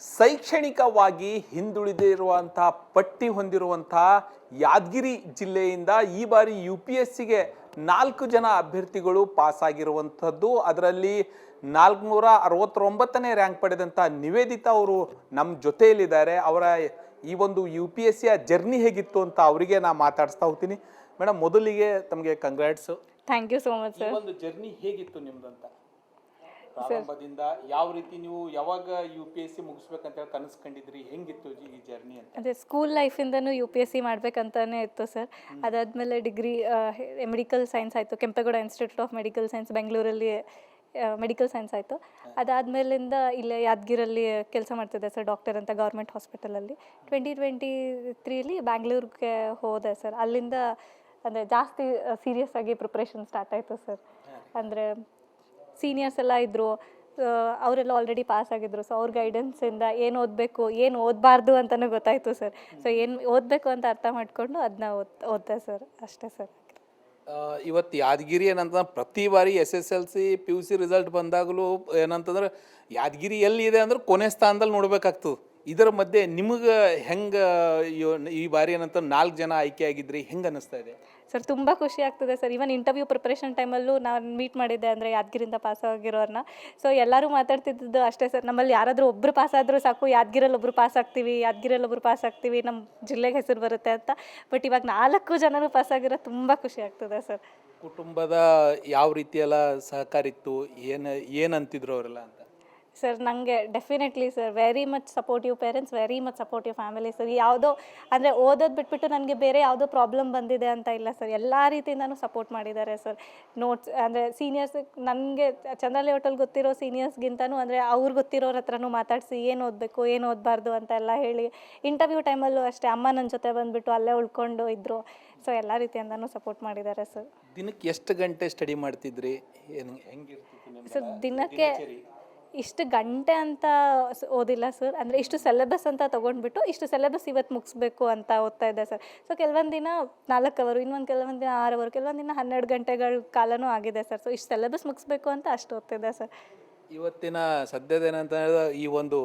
ಶೈಕ್ಷಣಿಕವಾಗಿ ಹಿಂದುಳಿದಿರುವಂತಹ ಪಟ್ಟಿ ಹೊಂದಿರುವಂತಹ ಯಾದಗಿರಿ ಜಿಲ್ಲೆಯಿಂದ ಈ ಬಾರಿ UPSCಗೆ 4 ಜನ ಅಭ್ಯರ್ಥಿಗಳು ಪಾಸ್ ಆಗಿರುವಂಥದ್ದು. ಅದರಲ್ಲಿ 469ನೇ ರ್ಯಾಂಕ್ ಪಡೆದಂಥ ನಿವೇದಿತಾ ಅವರು ನಮ್ಮ ಜೊತೆಯಲ್ಲಿದ್ದಾರೆ. ಅವರ ಈ ಒಂದು UPSCಯ ಜರ್ನಿ ಹೇಗಿತ್ತು ಅಂತ ಅವರಿಗೆ ನಾನು ಮಾತಾಡಿಸ್ತಾ ಹೋಗ್ತೀನಿ. ಮೇಡಮ್, ಮೊದಲಿಗೆ ತಮಗೆ congrats. Thank you so much sir. ಈ ಒಂದು ಜರ್ನಿ ಹೇಗಿತ್ತು ನಿಮ್ದಂತ? ಪ್ರಾರಂಭದಿಂದ ಯಾವ ರೀತಿ ನೀವು ಯಾವಾಗ UPSC ಮುಗಿಸ್ಬೇಕಂತ ಹೇಳಿ ಕನಸು ಕಂಡಿದ್ರಿ? ಹೆಂಗಿತ್ತು ಈ ಜರ್ನಿ ಅಂತ? ಅದೇ ಸ್ಕೂಲ್ ಲೈಫಿಂದನೂ UPSC ಮಾಡ್ಬೇಕಂತಾನೆ ಇತ್ತು ಸರ್. ಅದಾದಮೇಲೆ ಡಿಗ್ರಿ ಮೆಡಿಕಲ್ ಸೈನ್ಸ್ ಆಯಿತು, Kempegowda institute of medical science ಬೆಂಗಳೂರಲ್ಲಿ ಮೆಡಿಕಲ್ ಸೈನ್ಸ್ ಆಯಿತು. ಅದಾದಮೇಲಿಂದ ಇಲ್ಲೇ ಯಾದಗಿರಲ್ಲಿ ಕೆಲಸ ಮಾಡ್ತಿದ್ದೆ ಸರ್, ಡಾಕ್ಟರ್ ಅಂತ ಗೌರ್ಮೆಂಟ್ ಹಾಸ್ಪಿಟಲಲ್ಲಿ. 2023 ಬ್ಯಾಂಗ್ಳೂರ್ಗೆ ಹೋದೆ ಸರ್. ಅಲ್ಲಿಂದ ಅಂದರೆ ಜಾಸ್ತಿ ಸೀರಿಯಸ್ ಆಗಿ ಪ್ರಿಪ್ರೇಷನ್ ಸ್ಟಾರ್ಟ್ ಆಯಿತು ಸರ್. ಅಂದರೆ ಸೀನಿಯರ್ಸ್ ಎಲ್ಲ ಇದ್ದರು, ಅವರೆಲ್ಲ ಆಲ್ರೆಡಿ ಪಾಸ್ ಆಗಿದ್ರು. ಸೊ ಅವ್ರ ಗೈಡೆನ್ಸಿಂದ ಏನು ಓದಬೇಕು, ಏನು ಓದಬಾರ್ದು ಅಂತಲೂ ಗೊತ್ತಾಯಿತು ಸರ್. ಸೊ ಏನು ಓದಬೇಕು ಅಂತ ಅರ್ಥ ಮಾಡಿಕೊಂಡು ಅದನ್ನ ಓದ್ದೆ ಸರ್. ಅಷ್ಟೇ ಸರ್. ಇವತ್ತು ಯಾದಗಿರಿ ಏನಂತಂದ್ರೆ ಪ್ರತಿ ಬಾರಿ SSLC PUC ರಿಸಲ್ಟ್ ಬಂದಾಗಲೂ ಏನಂತಂದ್ರೆ ಯಾದಗಿರಿ ಎಲ್ಲಿದೆ ಅಂದ್ರೆ ಕೊನೆ ಸ್ಥಾನದಲ್ಲಿ ನೋಡ್ಬೇಕಾಗ್ತದೆ. ಇದರ ಮಧ್ಯೆ ನಿಮಗೆ ಹೆಂಗೆ ಈ ಬಾರಿ ಏನಂತ 4 ಜನ ಆಯ್ಕೆ ಆಗಿದ್ರಿ, ಹೆಂಗೆ ಅನ್ನಿಸ್ತಾ ಇದೆ ಸರ್? ತುಂಬ ಖುಷಿ ಆಗ್ತದೆ ಸರ್. ಈವನ್ ಇಂಟರ್ವ್ಯೂ ಪ್ರಿಪ್ರೇಷನ್ ಟೈಮಲ್ಲೂ ನಾನು ಮೀಟ್ ಮಾಡಿದ್ದೆ ಅಂದರೆ ಯಾದಗಿರಿಂದ ಪಾಸ್ ಆಗಿರೋರನ್ನ. ಸೊ ಎಲ್ಲರೂ ಮಾತಾಡ್ತಿದ್ದು ಅಷ್ಟೇ ಸರ್, ನಮ್ಮಲ್ಲಿ ಯಾರಾದರೂ ಒಬ್ಬರು ಪಾಸ್ ಆದರೂ ಸಾಕು, ಯಾದಗಿರಲ್ಲಿ ಒಬ್ಬರು ಪಾಸ್ ಆಗ್ತೀವಿ, ಯಾದಗಿರಲ್ಲಿ ಒಬ್ಬರು ಪಾಸ್ ಆಗ್ತೀವಿ, ನಮ್ಮ ಜಿಲ್ಲೆಗೆ ಹೆಸರು ಬರುತ್ತೆ ಅಂತ. ಬಟ್ ಇವಾಗ 4 ಜನರು ಪಾಸ್ ಆಗಿರೋ ತುಂಬ ಖುಷಿ ಆಗ್ತದೆ ಸರ್. ಕುಟುಂಬದ ಯಾವ ರೀತಿಯೆಲ್ಲ ಸಹಕಾರ ಇತ್ತು, ಏನಂತಿದ್ರು ಅವರೆಲ್ಲ ಅಂತ? ಸರ್ ನನಗೆ definitely sir very much supportive parents, very much supportive family sir. ಯಾವುದೋ ಅಂದರೆ ಓದೋದು ಬಿಟ್ಬಿಟ್ಟು ನನಗೆ ಬೇರೆ ಯಾವುದೋ ಪ್ರಾಬ್ಲಮ್ ಬಂದಿದೆ ಅಂತ ಇಲ್ಲ ಸರ್. ಎಲ್ಲ ರೀತಿಯಿಂದನೂ ಸಪೋರ್ಟ್ ಮಾಡಿದ್ದಾರೆ ಸರ್. ನೋಟ್ಸ್ ಅಂದರೆ ಸೀನಿಯರ್ಸ್, ನನಗೆ ಚಂದ್ರಲೆ ಹೋಟೆಲ್ ಗೊತ್ತಿರೋ ಸೀನಿಯರ್ಸ್ಗಿಂತನೂ ಅಂದರೆ ಅವ್ರು ಗೊತ್ತಿರೋರ ಹತ್ರನೂ ಮಾತಾಡಿಸಿ ಏನು ಓದಬೇಕು, ಏನು ಓದಬಾರ್ದು ಅಂತೆಲ್ಲ ಹೇಳಿ. ಇಂಟರ್ವ್ಯೂ ಟೈಮಲ್ಲೂ ಅಷ್ಟೇ ಅಮ್ಮ ನನ್ನ ಜೊತೆ ಬಂದುಬಿಟ್ಟು ಅಲ್ಲೇ ಉಳ್ಕೊಂಡು ಇದ್ದರು. ಸೊ ಎಲ್ಲ ರೀತಿಯಿಂದನೂ ಸಪೋರ್ಟ್ ಮಾಡಿದ್ದಾರೆ ಸರ್. ದಿನಕ್ಕೆ ಎಷ್ಟು ಗಂಟೆ ಸ್ಟಡಿ ಮಾಡ್ತಿದ್ರಿ? ಹೆಂಗಿರ್ತಿತ್ತು ಸರ್? ದಿನಕ್ಕೆ ಇಷ್ಟು ಗಂಟೆ ಅಂತ ಓದಿಲ್ಲ ಸರ್. ಅಂದರೆ ಇಷ್ಟು ಸಿಲೆಬಸ್ ಅಂತ ತೊಗೊಂಡ್ಬಿಟ್ಟು ಇಷ್ಟು ಸಿಲೆಬಸ್ ಇವತ್ತು ಮುಗಿಸ್ಬೇಕು ಅಂತ ಓದ್ತಾ ಇದ್ದೆ ಸರ್. ಸೊ ಕೆಲವೊಂದು ದಿನ 4 ಅವರು, ಕೆಲವೊಂದು ದಿನ 6 ಅವರು, ಕೆಲವೊಂದು ದಿನ 12 ಗಂಟೆಗಳ ಕಾಲನೂ ಆಗಿದೆ ಸರ್. ಸೊ ಇಷ್ಟು ಸಿಲೆಬಸ್ ಮುಗಿಸ್ಬೇಕು ಅಂತ ಅಷ್ಟು ಓದ್ತಿದ್ದೆ ಸರ್. ಇವತ್ತಿನ ಸದ್ಯದೇನಂತ ಹೇಳಿದ್ರೆ ಈ ಒಂದು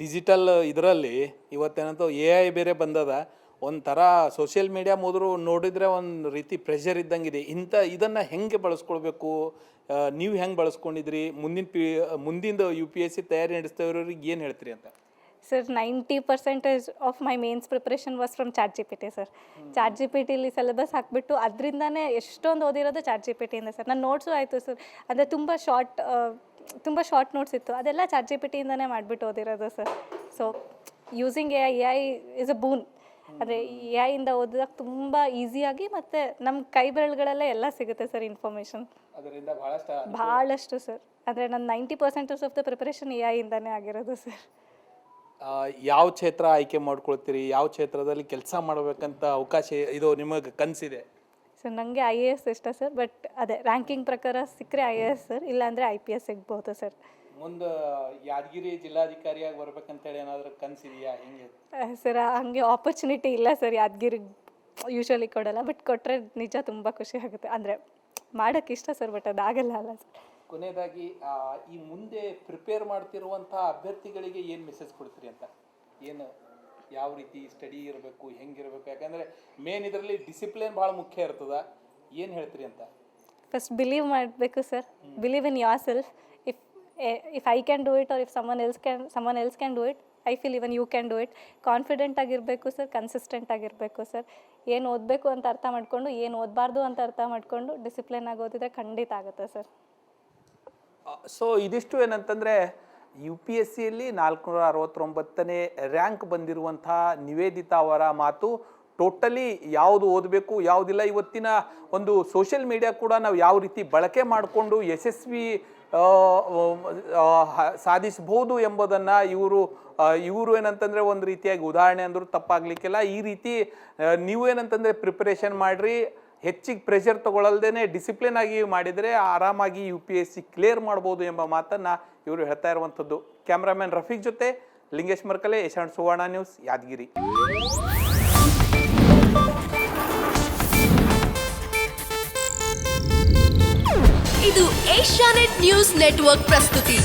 ಡಿಜಿಟಲ್ ಇದರಲ್ಲಿ ಇವತ್ತೇನಂತ AI ಬೇರೆ ಬಂದದ. ಒಂಥರ ಸೋಷಿಯಲ್ ಮೀಡಿಯಾ ಮೊದಲು ನೋಡಿದರೆ ಒಂದು ರೀತಿ ಪ್ರೆಷರ್ ಇದ್ದಂಗಿದೆ. ಇದನ್ನು ಹೆಂಗೆ ಬಳಸ್ಕೊಳ್ಬೇಕು, ನೀವು ಹೆಂಗೆ ಬಳಸ್ಕೊಂಡಿದ್ರಿ? ಮುಂದಿನ UPSC ತಯಾರಿ ನಡೆಸ್ತವ್ರಿಗೆ ಏನು ಹೇಳ್ತೀರಿ ಅಂತ? Sir 90% of my mains preparation was from ChatGPT sir. ChatGPTಲಿ ಸಿಲೆಬಸ್ ಹಾಕಿಬಿಟ್ಟು ಅದರಿಂದನೇ ಎಷ್ಟೊಂದು ಓದಿರೋದು ChatGPTಯಿಂದ ಸರ್. ನನ್ನ ನೋಟ್ಸು ಆಯಿತು ಸರ್. ಅಂದರೆ ತುಂಬ ಶಾರ್ಟ್ ನೋಟ್ಸ್ ಇತ್ತು, ಅದೆಲ್ಲ ChatGPTಯಿಂದನೇ ಮಾಡಿಬಿಟ್ಟು ಓದಿರೋದು sir. So using AI is a boon. ಅಂದರೆ AI ಓದಿದಾಗ ತುಂಬ ಈಸಿಯಾಗಿ ಮತ್ತು ನಮ್ಮ ಕೈ ಬೆರಳುಗಳಲ್ಲೇ ಎಲ್ಲ ಸಿಗುತ್ತೆ ಸರ್ ಇನ್ಫಾರ್ಮೇಷನ್. ಅದರಿಂದ ಭಾಳಷ್ಟು ಸರ್. ಅಂದರೆ ನನ್ನ 90% ಆಫ್ ದ ಪ್ರಿಪರೇಷನ್ AI ಆಗಿರೋದು ಸರ್. ಯಾವ ಕ್ಷೇತ್ರ ಆಯ್ಕೆ ಮಾಡ್ಕೊಳ್ತೀರಿ? ಯಾವ ಕ್ಷೇತ್ರದಲ್ಲಿ ಕೆಲಸ ಮಾಡಬೇಕಂತ ಅವಕಾಶ ಇದು ನಿಮಗೆ ಕನಸಿದೆ? ಸರ್ ನನಗೆ IAS ಇಷ್ಟ ಸರ್. ಬಟ್ ಅದೇ ರ್ಯಾಂಕಿಂಗ್ ಪ್ರಕಾರ ಸಿಕ್ಕರೆ IAS ಸರ್, ಇಲ್ಲಾಂದರೆ IPS ಸಿಗ್ಬೋದು ಸರ್. ಮುಂದೆ ಯಾದಗಿರಿ ಜಿಲ್ಲಾಧಿಕಾರಿಯಾಗಿ ಬರ್ಬೇಕಂತೇಳಿ ಏನಾದರೂ ಕನಸಿದೆಯಾ? ಹೆಂಗೆ ಸರ್? ಹಂಗೆ ಆಪರ್ಚುನಿಟಿ ಇಲ್ಲ ಸರ್, ಯಾದಗಿರಿಗೆ ಯೂಶ್ವಲಿ ಕೊಡೋಲ್ಲ. ಬಟ್ ಕೊಟ್ಟರೆ ನಿಜ ತುಂಬ ಖುಷಿ ಆಗುತ್ತೆ. ಅಂದರೆ ಮಾಡೋಕ್ಕೆ ಇಷ್ಟ ಸರ್, ಬಟ್ ಅದಾಗಲ್ಲ ಅಲ್ಲ ಸರ್. ಕೊನೆಯದಾಗಿ ಈ ಮುಂದೆ ಪ್ರಿಪೇರ್ ಮಾಡ್ತಿರುವಂಥ ಅಭ್ಯರ್ಥಿಗಳಿಗೆ ಏನು ಮೆಸೇಜ್ ಕೊಡ್ತೀರಿ ಅಂತ? ಏನು ಯಾವ ರೀತಿ ಸ್ಟಡಿ ಇರಬೇಕು, ಹೆಂಗಿರಬೇಕು? ಯಾಕಂದರೆ ಮೇನ್ ಇದರಲ್ಲಿ ಡಿಸಿಪ್ಲಿನ್ ಭಾಳ ಮುಖ್ಯ ಇರ್ತದೆ. ಏನು ಹೇಳ್ತೀರಿ ಅಂತ? ಫಸ್ಟ್ ಬಿಲೀವ್ ಮಾಡಬೇಕು sir. Believe in your self. if I can do it or if someone else can do it, I feel even you can do it. Confident ಆಗಿರಬೇಕು ಸರ್, ಕನ್ಸಿಸ್ಟೆಂಟ್ ಆಗಿರಬೇಕು ಸರ್. ಏನು ಓದಬೇಕು ಅಂತ ಅರ್ಥ ಮಾಡಿಕೊಂಡು, ಏನು ಓದಬಾರ್ದು ಅಂತ ಅರ್ಥ ಮಾಡಿಕೊಂಡು ಡಿಸಿಪ್ಲಿನ್ ಆಗಿ ಓದಿದ್ರೆ ಖಂಡಿತ ಆಗುತ್ತೆ ಸರ್. ಸೊ ಇದಿಷ್ಟು ಏನಂತಂದರೆ UPSCಯಲ್ಲಿ 469ನೇ ರ್ಯಾಂಕ್ ಬಂದಿರುವಂಥ ನಿವೇದಿತಾ ಅವರ ಮಾತು. ಟೋಟಲಿ ಯಾವುದು ಓದಬೇಕು ಯಾವುದಿಲ್ಲ, ಇವತ್ತಿನ ಒಂದು ಸೋಷಿಯಲ್ ಮೀಡಿಯಾ ಕೂಡ ನಾವು ಯಾವ ರೀತಿ ಬಳಕೆ ಮಾಡಿಕೊಂಡು ಯಶಸ್ವಿ ಸಾಧಿಸಬಹುದು ಎಂಬುದನ್ನು ಇವರು ಏನಂತಂದರೆ ಒಂದು ರೀತಿಯಾಗಿ ಉದಾಹರಣೆ ಅಂದರೂ ತಪ್ಪಾಗಲಿಕ್ಕಿಲ್ಲ. ಈ ರೀತಿ ನೀವು ಏನಂತಂದರೆ ಪ್ರಿಪರೇಷನ್ ಮಾಡಿರಿ, ಹೆಚ್ಚಿಗೆ ಪ್ರೆಷರ್ ತೊಗೊಳ್ಳಲ್ದೇ ಡಿಸಿಪ್ಲಿನ್ ಆಗಿ ಮಾಡಿದರೆ ಆರಾಮಾಗಿ UPSC ಕ್ಲಿಯರ್ ಮಾಡ್ಬೋದು ಎಂಬ ಮಾತನ್ನು ಇವರು ಹೇಳ್ತಾ ಇರುವಂಥದ್ದು. ಕ್ಯಾಮ್ರಾಮನ್ ರಫೀಕ್ ಜೊತೆ ಲಿಂಗೇಶ್ ಮರ್ಕಲೆ, ಏಷ್ಯಾನೆಟ್ ಸುವರ್ಣ ನ್ಯೂಸ್, ಯಾದಗಿರಿ. ಇದು ಏಷ್ಯಾನೆಟ್ ನ್ಯೂಸ್ ನೆಟ್ವರ್ಕ್ ಪ್ರಸ್ತುತಿ.